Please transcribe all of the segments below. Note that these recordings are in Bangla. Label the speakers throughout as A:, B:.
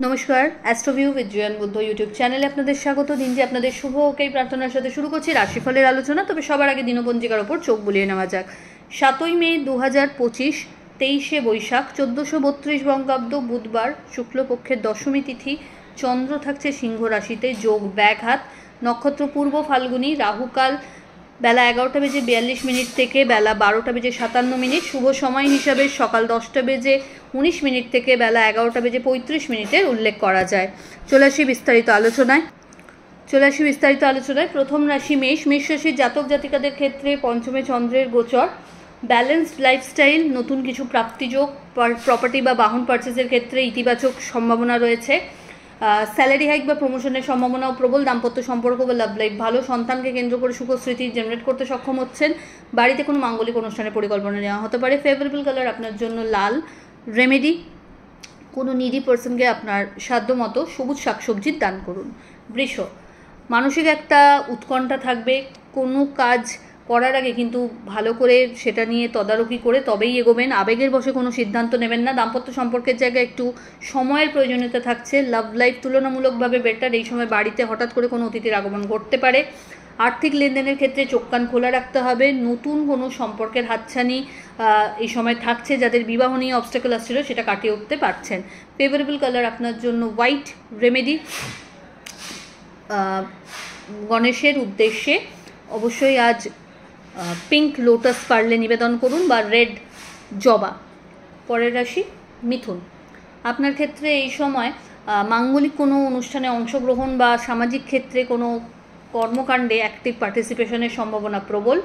A: নমস্কার, অ্যাস্ট্রোভিউ উইথ জয়ন বুদ্ধ ইউটিউব চ্যানেলে আপনাদের স্বাগত। দিনটি আপনাদের শুভ ওকেই প্রার্থনার সাথে শুরু করছি রাশিফলের আলোচনা। তবে সবার আগে দিনপঞ্জিকার ওপর চোখ বুলিয়ে নেওয়া যাক। 7ই মে 2025, 23শে বৈশাখ, 1432 বঙ্গাব্দ, বুধবার, শুক্লপক্ষের দশমী তিথি। চন্দ্র থাকছে সিংহ রাশিতে, যোগ ব্যাঘাত, নক্ষত্র পূর্ব ফাল্গুনী, রাহুকাল বেলা 11:42 থেকে বেলা 12:57, শুভ সময় হিসাবে সকাল 10:19 থেকে বেলা 11:35 উল্লেখ করা যায়। চলে আসি বিস্তারিত আলোচনায়। প্রথম রাশি মেষ। মেষ রাশির জাতক জাতিকাদের ক্ষেত্রে পঞ্চমে চন্দ্রের গোচর, ব্যালেন্সড লাইফস্টাইল, নতুন কিছু প্রাপ্তিযোগ, প্রপার্টি বা বাহন পারচেজের ক্ষেত্রে ইতিবাচক সম্ভাবনা রয়েছে। স্যালারি হাইক বা প্রমোশনের সম্ভাবনাও প্রবল। দাম্পত্য সম্পর্ক বা লাভ লাইফ ভালো। সন্তানকে কেন্দ্র করে সুখ স্মৃতি জেনারেট করতে সক্ষম হচ্ছেন। বাড়িতে কোনো মাঙ্গলিক অনুষ্ঠানের পরিকল্পনা নেওয়া হতে পারে। ফেভারেবল কালার আপনার জন্য লাল। রেমেডি, কোনো নিডি পার্সনকে আপনার সাধ্যমতো সবুজ শাকসবজির দান করুন। বৃষ, মানসিক একটা উৎকণ্ঠা থাকবে। কোনো কাজ করার আগে কিন্তু ভালো করে সেটা নিয়ে তদারকি করে তবেই এগোবেন। আবেগের বশে কোনো সিদ্ধান্ত নেবেন না। দাম্পত্য সম্পর্কের জায়গায় একটু সময়ের প্রয়োজনীয়তা থাকছে। লাভ লাইফ তুলনামূলকভাবে বেটার। এই সময় বাড়িতে হঠাৎ করে কোনো অতিথির আগমন ঘটতে পারে। আর্থিক লেনদেনের ক্ষেত্রে চোখ কান খোলা রাখতে হবে। নতুন কোনো সম্পর্কের হাতছানি এই সময় থাকছে। যাদের বিবাহ নিয়ে অবস্টাকেল আসছিল সেটা কাটিয়ে উঠতে পারছেন। ফেভারেবল কালার আপনার জন্য হোয়াইট। রেমেডি, গণেশের উদ্দেশ্যে অবশ্যই আজ পিঙ্ক লোটাস পারলে নিবেদন করুন বা রেড জবা। পরের রাশি মিথুন। আপনার ক্ষেত্রে এই সময় মাঙ্গলিক কোনো অনুষ্ঠানে অংশগ্রহণ বা সামাজিক ক্ষেত্রে কোনো কর্মকাণ্ডে অ্যাক্টিভ পার্টিসিপেশনের সম্ভাবনা প্রবল।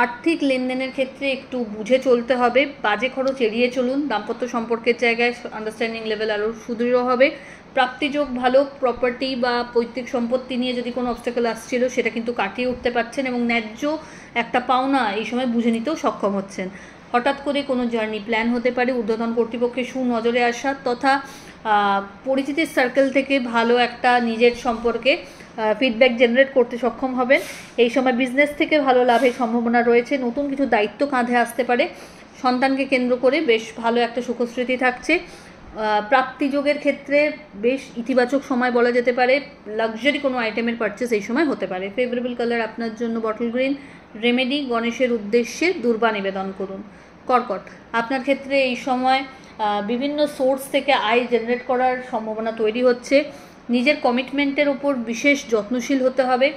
A: আর্থিক লেনদেনের ক্ষেত্রে একটু বুঝে চলতে হবে। বাজে খরচ এড়িয়ে চলুন। দাম্পত্য সম্পর্কের জায়গায় আন্ডারস্ট্যান্ডিং লেভেল আরও সুদৃঢ় হবে। প্রাপ্তিযোগ ভালো। প্রপার্টি বা পৈতৃক সম্পত্তি নিয়ে যদি কোনো অবস্টাকেল আসছিল সেটা কিন্তু কাটিয়ে উঠতে পারছেন এবং ন্যায্য একটা পাওনা এই সময় বুঝে নিতেও সক্ষম হচ্ছেন। হঠাৎ করে কোনো জার্নি প্ল্যান হতে পারে। ঊর্ধ্বতন কর্তৃপক্ষের সুনজরে আসা তথা পরিচিতির সার্কেল থেকে ভালো একটা নিজের সম্পর্কে ফিডব্যাক জেনারেট করতে সক্ষম হবেন। এই সময় বিজনেস থেকে ভালো লাভের সম্ভাবনা রয়েছে। নতুন কিছু দায়িত্ব কাঁধে আসতে পারে। সন্তানকে কেন্দ্র করে বেশ ভালো একটা সুখস্মৃতি থাকছে। প্রাপ্তিযোগের ক্ষেত্রে বেশ ইতিবাচক সময় বলা যেতে পারে। লাক্সারি কোনো আইটেমের পারচেস এই সময় হতে পারে। ফেভারেবল কালার আপনার জন্য বটল গ্রিন। রেমেডি, গণেশের উদ্দেশ্যে দুর্বা নিবেদন করুন। কর্কট, আপনার ক্ষেত্রে এই সময় বিভিন্ন সোর্স থেকে আয় জেনারেট করার সম্ভাবনা তৈরি হচ্ছে। নিজের কমিটমেন্টের ওপর বিশেষ যত্নশীল হতে হবে।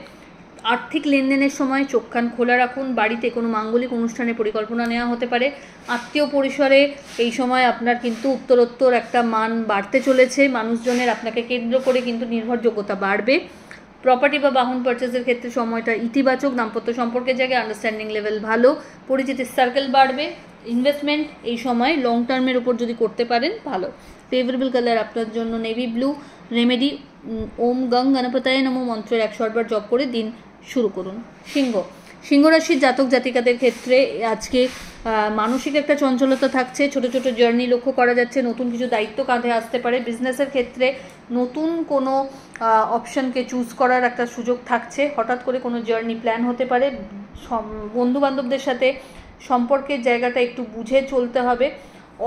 A: আর্থিক লেনদেনের সময় চোখ কান খোলা রাখুন। বাড়িতে কোনো মাঙ্গলিক অনুষ্ঠানের পরিকল্পনা নেওয়া হতে পারে। আত্মীয় পরিসরে এই সময় আপনার কিন্তু উত্তরোত্তর একটা মান বাড়তে চলেছে। মানুষজনের আপনাকে কেন্দ্র করে কিন্তু নির্ভরযোগ্যতা বাড়বে। প্রপার্টি বা বাহন পারচেজের ক্ষেত্রে সময়টা ইতিবাচক। দাম্পত্য সম্পর্কের জায়গায় আন্ডারস্ট্যান্ডিং লেভেল ভালো। পরিচিতির সার্কেল বাড়বে। ইনভেস্টমেন্ট এই সময় লং টার্মের উপর যদি করতে পারেন ভালো। ফেভারেবল কালার আপনার জন্য নেভি ব্লু। রেমেডি, ওম গং গণপতায় নমঃ মন্ত্রের 108 বার জপ করে দিন শুরু করুন। সিংহ রাশির জাতক জাতিকাদের ক্ষেত্রে আজকে মানসিক একটা চঞ্চলতা থাকছে। ছোট ছোট জার্নি লক্ষ্য করা যাচ্ছে। নতুন কিছু দায়িত্ব কাঁধে আসতে পারে। বিজনেসের ক্ষেত্রে নতুন কোনো অপশানকে চুজ করার একটা সুযোগ থাকছে। হঠাৎ করে কোনো জার্নি প্ল্যান হতে পারে। বন্ধু বান্ধবদের সাথে সম্পর্কের জায়গাটা একটু বুঝে চলতে হবে।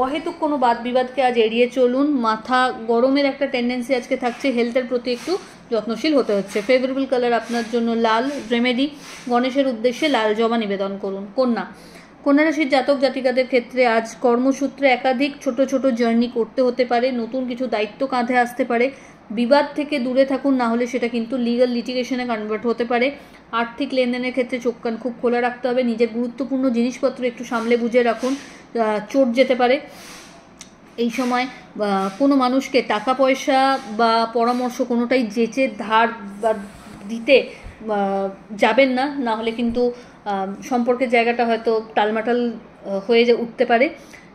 A: অহেতুক কোনো বাদ বিবাদকে আজ এড়িয়ে চলুন। মাথা গরমের একটা টেন্ডেন্সি আজকে থাকছে। হেলথের প্রতি একটু যত্নশীল হতে হচ্ছে। ফেভারেবল কালার আপনার জন্য লাল। রেমেডি, গণেশের উদ্দেশ্যে লাল জবা নিবেদন করুন। কন্যা রাশির জাতক জাতিকাদের ক্ষেত্রে আজ কর্মসূত্রে একাধিক ছোট ছোট জার্নি করতে হতে পারে। নতুন কিছু দায়িত্ব কাঁধে আসতে পারে। বিবাদ থেকে দূরে থাকুন, না হলে সেটা কিন্তু লিগ্যাল লিটিগেশনে কনভার্ট হতে পারে। আর্থিক লেনদেনের ক্ষেত্রে চোখ কান খুব খোলা রাখতে হবে। নিজের গুরুত্বপূর্ণ জিনিসপত্র একটু সামলে বুঝে রাখুন, চোট যেতে পারে। এই সময় কোনো মানুষকে টাকা পয়সা বা পরামর্শ কোনোটাই যেচে ধার বা দিতে যাবেন না, না হলে কিন্তু সম্পর্কের জায়গাটা হয়তো টালমাটাল হয়ে উঠতে পারে।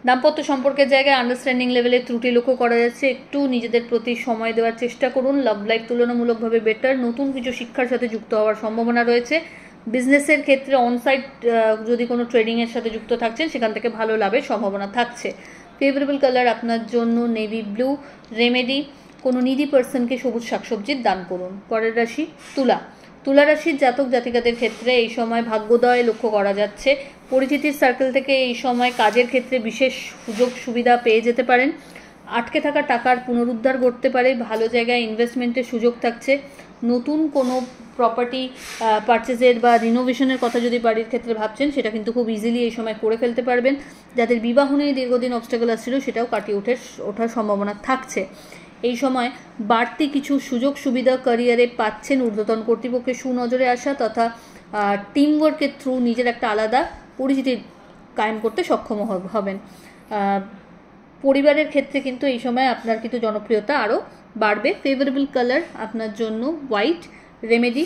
A: দাম্পত্য সম্পর্কের জায়গায় আন্ডারস্ট্যান্ডিং লেভেলের ত্রুটি লক্ষ্য করা যাচ্ছে। একটু নিজেদের প্রতি সময় দেওয়ার চেষ্টা করুন। লাভ লাইফ তুলনামূলকভাবে বেটার। নতুন কিছু শিক্ষার সাথে যুক্ত হওয়ার সম্ভাবনা রয়েছে। বিজনেসের ক্ষেত্রে অনসাইট যদি কোনো ট্রেডিংয়ের সাথে যুক্ত থাকছেন সেখান থেকে ভালো লাভের সম্ভাবনা থাকছে। ফেভারেবল কালার আপনার জন্য নেভি ব্লু। রেমেডি, কোনো নিডি পার্সনকে সবুজ শাকসবজির দান করুন। পরের রাশি তুলা রাশির জাতক জাতিকাদের ক্ষেত্রে এই সময় ভাগ্যোদয় লক্ষ্য করা যাচ্ছে। পরিচিতির সার্কেল থেকে এই সময় কাজের ক্ষেত্রে বিশেষ সুযোগ সুবিধা পেয়ে যেতে পারেন। আটকে থাকা টাকার পুনরুদ্ধার করতে পারে, ভালো জায়গায় ইনভেস্টমেন্টের সুযোগ থাকছে, নতুন কোনো প্রপার্টি পারচেজের বা রিনোভেশনের কথা যদি বাড়ির ক্ষেত্রে ভাবছেন সেটা কিন্তু খুব ইজিলি এই সময় করে ফেলতে পারবেন। যাদের বিবাহ নিয়ে দীর্ঘদিন অবস্টাকল আসছিল সেটাও কাটিয়ে ওঠার সম্ভাবনা থাকছে। এই সময় বাড়তি কিছু সুযোগ সুবিধা ক্যারিয়ারে পাচ্ছেন, ঊর্ধ্বতন কর্তৃপক্ষের সুনজরে আসা তথা টিম ওয়ার্কের থ্রু নিজের একটা আলাদা পরিচিতি কায়েম করতে সক্ষম হবেন। পরিবারের ক্ষেত্রে কিন্তু এই সময় আপনার কিন্তু জনপ্রিয়তা আরও বাড়বে। ফেভারেবল কালার আপনার জন্য হোয়াইট। রেমেডি,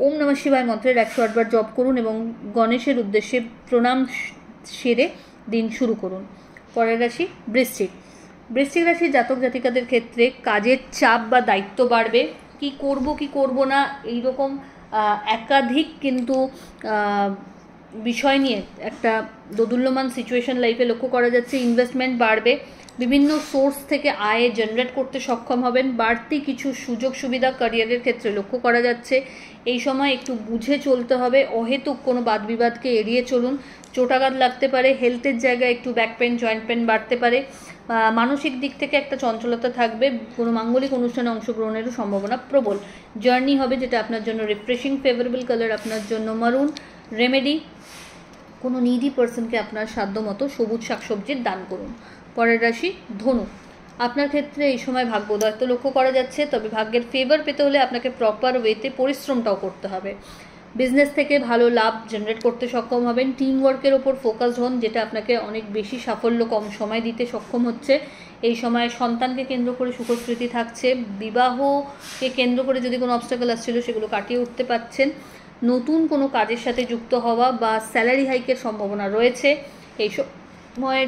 A: ওম নমঃ শিবায় মন্ত্রের 108 বার জপ করুন এবং গণেশের উদ্দেশ্যে প্রণাম সেরে দিন শুরু করুন। পরের রাশি বৃশ্চিক। বৃশ্চিক রাশির জাতক জাতিকাদের ক্ষেত্রে কাজের চাপ বা দায়িত্ব বাড়বে। কি করব না এইরকম একাধিক কিন্তু বিষয় নিয়ে একটা দোদুল্যমান সিচুয়েশন লাইফে লক্ষ্য করা যাচ্ছে। ইনভেস্টমেন্ট বাড়বে, বিভিন্ন সোর্স থেকে আয় জেনারেট করতে সক্ষম হবেন। বাড়তি কিছু সুযোগ সুবিধা ক্যারিয়ারের ক্ষেত্রে লক্ষ্য করা যাচ্ছে। এই সময় একটু বুঝে চলতে হবে, অহেতুক কোনো বাদবিবাদকে এড়িয়ে চলুন। চোটাঘাত লাগতে পারে, হেলথের জায়গায় একটু ব্যাক পেন, জয়েন্ট পেন বাড়তে পারে। মানসিক দিক থেকে একটা চঞ্চলতা থাকবে, কোনো মাঙ্গলিক অনুষ্ঠানে অংশগ্রহণেরও সম্ভাবনা প্রবল। জার্নি হবে যেটা আপনার জন্য রিফ্রেশিং। ফেভারেবল কালার আপনার জন্য মারুন। রেমেডি, কোনো নিডি পার্সনকে আপনার সাধ্যমতো সবুজ শাকসবজির দান করুন। পরের রাশি ধনু। আপনার ক্ষেত্রে এই সময় ভাগ্যোদয় তো লক্ষ্য করা যাচ্ছে, তবে ভাগ্যের ফেভার পেতে হলে আপনাকে প্রপার ওয়েতে পরিশ্রমটাও করতে হবে। বিজনেস থেকে ভালো লাভ জেনারেট করতে সক্ষম হবেন। টিম ওয়ার্কের ওপর ফোকাসড হন, যেটা আপনাকে অনেক বেশি সাফল্য কম সময় দিতে সক্ষম হচ্ছে। এই সময় সন্তানকে কেন্দ্র করে সুখস্মৃতি থাকছে। বিবাহকে কেন্দ্র করে যদি কোনো অবস্টাকল আসছিল সেগুলো কাটিয়ে উঠতে পারছেন। নতুন কোনো কাজের সাথে যুক্ত হওয়া বা স্যালারি হাইকের সম্ভাবনা রয়েছে। এই সময়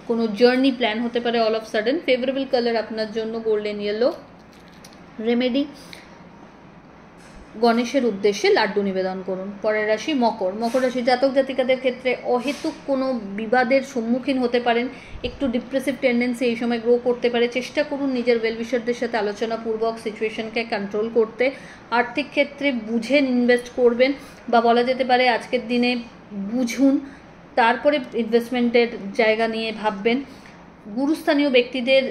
A: কোনো জার্নি প্ল্যান হতে পারে all of sudden. Favourable colour আপনার জন্য গোল্ডেন ইয়েলো। রেমেডি, গণেশের উদ্দেশ্যে লাড্ডু নিবেদন করুন। পরের রাশি মকর। মকর রাশি জাতক জাতিকাদের ক্ষেত্রে অহেতুক কোনো বিবাদের সম্মুখীন হতে পারেন। একটু ডিপ্রেসিভ টেন্ডেন্সি এই সময় গ্রো করতে পারে। চেষ্টা করুন নিজের ওয়েলউইশারদের সাথে আলোচনাপূর্বক সিচুয়েশনকে কন্ট্রোল করতে। আর্থিক ক্ষেত্রে বুঝে ইনভেস্ট করবেন, বা বলা যেতে পারে আজকের দিনে বুঝুন তারপরে ইনভেস্টমেন্টের জায়গা নিয়ে ভাববেন। গুরুস্থানীয় ব্যক্তিদের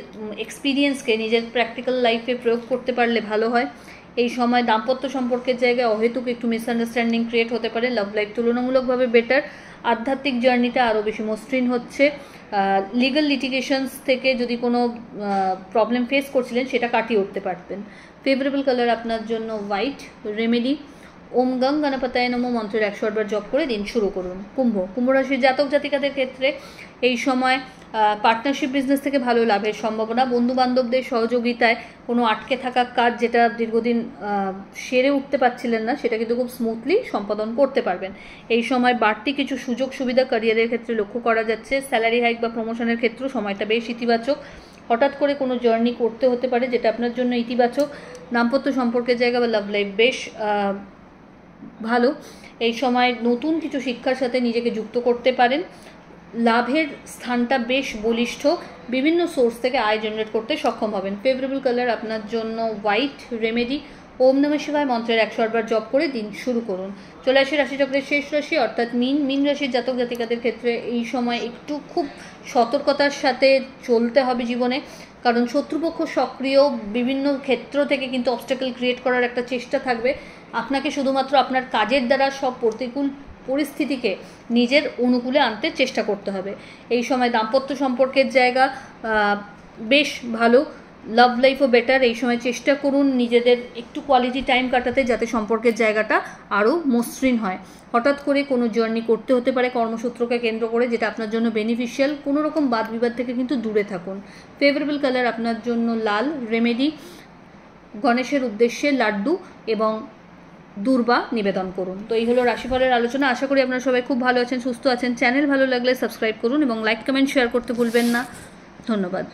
A: এক্সপিরিয়েন্সকে নিজের প্র্যাকটিক্যাল লাইফে প্রয়োগ করতে পারলে ভালো হয়। এই সময় দাম্পত্য সম্পর্কের জায়গায় অহেতুক একটু মিসআন্ডারস্ট্যান্ডিং ক্রিয়েট হতে পারে। লাভ লাইফ তুলনামূলকভাবে বেটার। আধ্যাত্মিক জার্নিটা আরও বেশি মসৃণ হচ্ছে। লিগাল লিটিগেশনস থেকে যদি কোনো প্রবলেম ফেস করছিলেন সেটা কাটিয়ে উঠতে পারতেন। ফেভারেবল কালার আপনার জন্য হোয়াইট। রেমেডি, ওম গং গণপতায় নমঃ মন্ত্রের 108 বার জপ করে দিন শুরু করুন। কুম্ভ রাশির জাতক জাতিকাদের ক্ষেত্রে এই সময় পার্টনারশিপ বিজনেস থেকে ভালো লাভের সম্ভাবনা। বন্ধু বান্ধবদের সহযোগিতায় কোনো আটকে থাকা কাজ যেটা দীর্ঘদিন সেরে উঠতে পারছিলেন না সেটা কিন্তু খুব স্মুথলি সম্পাদন করতে পারবেন। এই সময় বাড়তি কিছু সুযোগ সুবিধা ক্যারিয়ারের ক্ষেত্রে লক্ষ্য করা যাচ্ছে। স্যালারি হাইক বা প্রমোশনের ক্ষেত্রেও সময়টা বেশ ইতিবাচক। হঠাৎ করে কোনো জার্নি করতে হতে পারে যেটা আপনার জন্য ইতিবাচক। দাম্পত্য সম্পর্কের জায়গা বা লাভ লাইফ বেশ ভালো। এই সময় নতুন কিছু শিক্ষার সাথে নিজেকে যুক্ত করতে পারেন। লাভের স্থানটা বেশ বলিষ্ঠ। বিভিন্ন সোর্স থেকে আয় জেনারেট করতে সক্ষম হবেন। ফেভারেবল কালার আপনার জন্য হোয়াইট। রেমেডি, ওম নমঃ শিবায় মন্ত্রের 108 বার জপ করে দিন শুরু করুন। চলে আসে রাশিচক্রের শেষ রাশি অর্থাৎ মীন রাশির জাতক জাতিকাদের ক্ষেত্রে এই সময় একটু খুব সতর্কতার সাথে চলতে হবে জীবনে, কারণ শত্রুপক্ষ সক্রিয়। বিভিন্ন ক্ষেত্র থেকে কিন্তু অবস্টাকল ক্রিয়েট করার একটা চেষ্টা থাকবে। আপনাকে শুধুমাত্র আপনার কাজের দ্বারা সব প্রতিকূল পরিস্থিতিকে নিজের অনুকূলে আনতে চেষ্টা করতে হবে। এই সময় দাম্পত্য সম্পর্কের জায়গা বেশ ভালো। লাভ লাইফও বেটার। এই সময় চেষ্টা করুন নিজেদের একটু কোয়ালিটি টাইম কাটাতে, যাতে সম্পর্কের জায়গাটা আরও মসৃণ হয়। হঠাৎ করে কোনো জার্নি করতে হতে পারে কর্মসূত্রকে কেন্দ্র করে, যেটা আপনার জন্য বেনিফিশিয়াল। কোনো রকম বাদ বিবাদ থেকে কিন্তু দূরে থাকুন। ফেভারেবল কালার আপনার জন্য লাল। রেমেডি, গণেশের উদ্দেশ্যে লাড্ডু এবং দুর্বা নিবেদন করুন। তো এই হলো রাশিফলের আলোচনা। আশা করি আপনারা সবাই খুব ভালো আছেন, সুস্থ আছেন। চ্যানেল ভালো লাগলে সাবস্ক্রাইব করুন এবং লাইক কমেন্ট শেয়ার করতে ভুলবেন না। ধন্যবাদ।